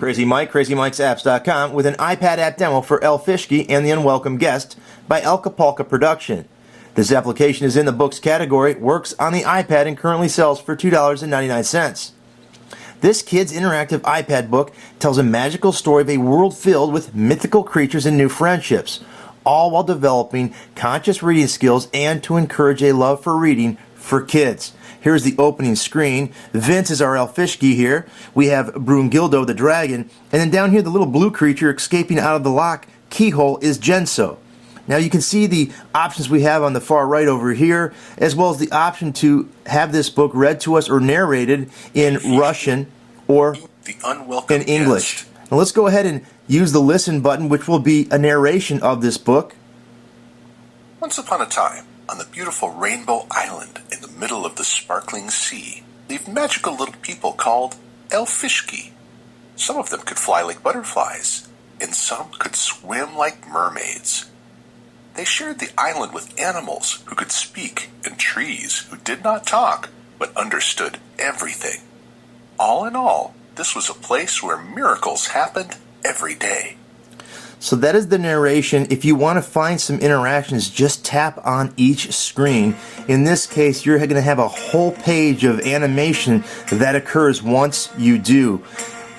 Crazy Mike, CrazyMikesapps.com, with an iPad app demo for Elfishki and the Unwelcome Guest by Elka Palka Production. This application is in the books category, works on the iPad, and currently sells for $2.99. This kid's interactive iPad book tells a magical story of a world filled with mythical creatures and new friendships, all while developing conscious reading skills and to encourage a love for reading for kids. Here's the opening screen. Vince is our Elfishki here. We have Brungildo the dragon, and then down here the little blue creature escaping out of the lock keyhole is Genso. Now you can see the options we have on the far right over here, as well as the option to have this book read to us or narrated in Russian or in English. Now let's go ahead and use the listen button, which will be a narration of this book. Once upon a time, on the beautiful Rainbow Island in the middle of the sparkling sea, lived magical little people called Elfishki. Some of them could fly like butterflies, and some could swim like mermaids. They shared the island with animals who could speak and trees who did not talk but understood everything. All in all, this was a place where miracles happened every day. So that is the narration. If you want to find some interactions, just tap on each screen. In this case, you're going to have a whole page of animation that occurs once you do.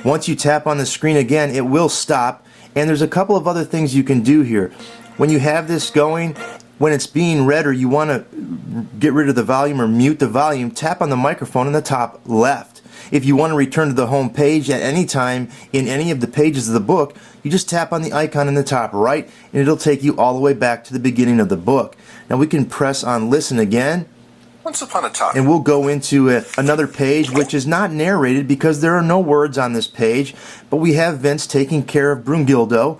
Once you tap on the screen again, it will stop. And there's a couple of other things you can do here. When you have this going, when it's being read or you want to get rid of the volume or mute the volume, tap on the microphone in the top left. If you want to return to the home page at any time in any of the pages of the book, you just tap on the icon in the top right and it'll take you all the way back to the beginning of the book. Now we can press on listen again. Once upon a time. And we'll go into another page which is not narrated because there are no words on this page, but we have Vince taking care of Brungildo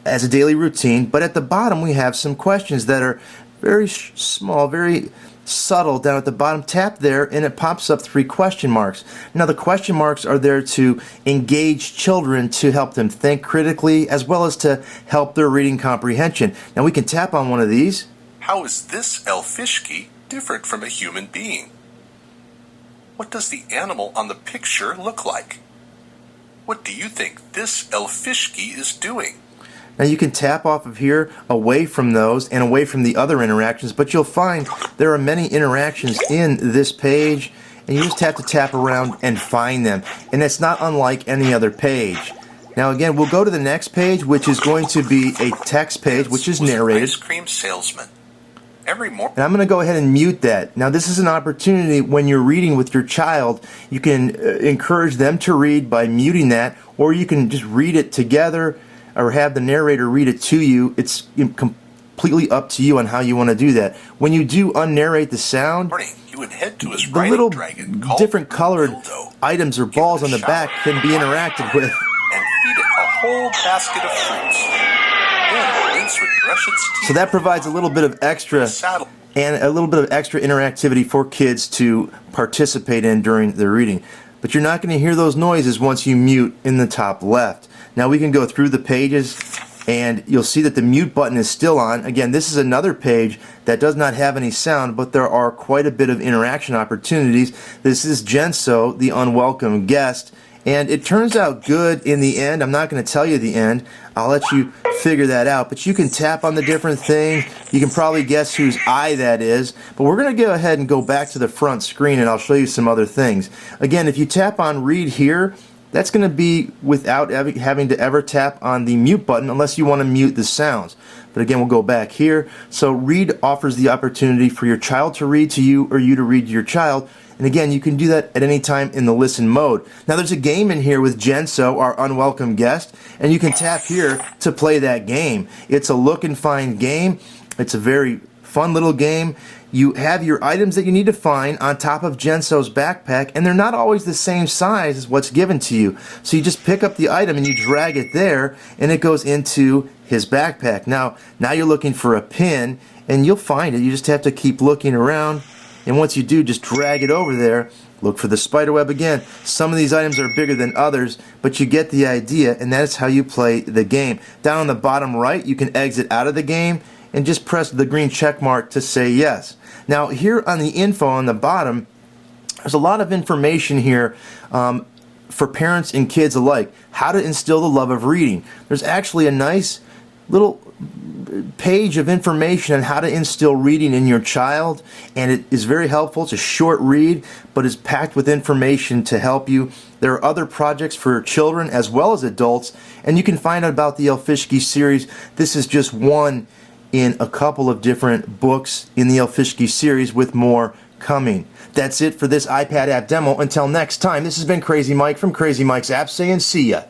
as a daily routine. But at the bottom we have some questions that are very small, very subtle down at the bottom. Tap there and it pops up 3 question marks. Now the question marks are there to engage children, to help them think critically, as well as to help their reading comprehension. Now we can tap on one of these. How is this Elfishki different from a human being? What does the animal on the picture look like? What do you think this Elfishki is doing? Now you can tap off of here away from those and away from the other interactions, but you'll find there are many interactions in this page and you just have to tap around and find them. And it's not unlike any other page. Now again, we'll go to the next page, which is going to be a text page, which is narrated. Ice cream salesman. Every morning. And I'm going to go ahead and mute that. Now this is an opportunity when you're reading with your child. You can encourage them to read by muting that, or you can just read it together or have the narrator read it to you. It's completely up to you on how you want to do that. When you do unnarrate the sound, you would head to his the little dragon different colored items or balls on the back can be interacted with. And feed it a whole basket of fruits. Then Vince would brush its teeth. So that provides a little bit of extra and a little bit of extra interactivity for kids to participate in during the reading. But you're not going to hear those noises once you mute in the top left. Now we can go through the pages and you'll see that the mute button is still on. Again, this is another page that does not have any sound, but there are quite a bit of interaction opportunities. This is Genso, the Unwelcome Guest, and it turns out good in the end. I'm not going to tell you the end. I'll let you figure that out, but you can tap on the different thing. You can probably guess whose eye that is, but we're going to go ahead and go back to the front screen and I'll show you some other things. Again, if you tap on read here, that's going to be without having to ever tap on the mute button unless you want to mute the sounds. But again, we'll go back here. So read offers the opportunity for your child to read to you or you to read to your child. And again, you can do that at any time in the listen mode. Now there's a game in here with Genso, our unwelcome guest, and you can tap here to play that game. It's a look and find game. It's a very fun little game. You have your items that you need to find on top of Genso's backpack, and they're not always the same size as what's given to you. So you just pick up the item and you drag it there, and it goes into his backpack. Now you're looking for a pin, and you'll find it. You just have to keep looking around, and once you do, just drag it over there. Look for the spider web again. Some of these items are bigger than others, but you get the idea, and that's how you play the game. Down on the bottom right, you can exit out of the game and just press the green check mark to say yes. Now here on the info on the bottom, there's a lot of information here for parents and kids alike, how to instill the love of reading. There's actually a nice little page of information on how to instill reading in your child, and it is very helpful. It's a short read, but is packed with information to help you. There are other projects for children as well as adults, and you can find out about the Elfishki series. This is just one in a couple of different books in the Elfishki series, with more coming. That's it for this iPad app demo. Until next time, this has been Crazy Mike from CrazyMikesapps saying see ya.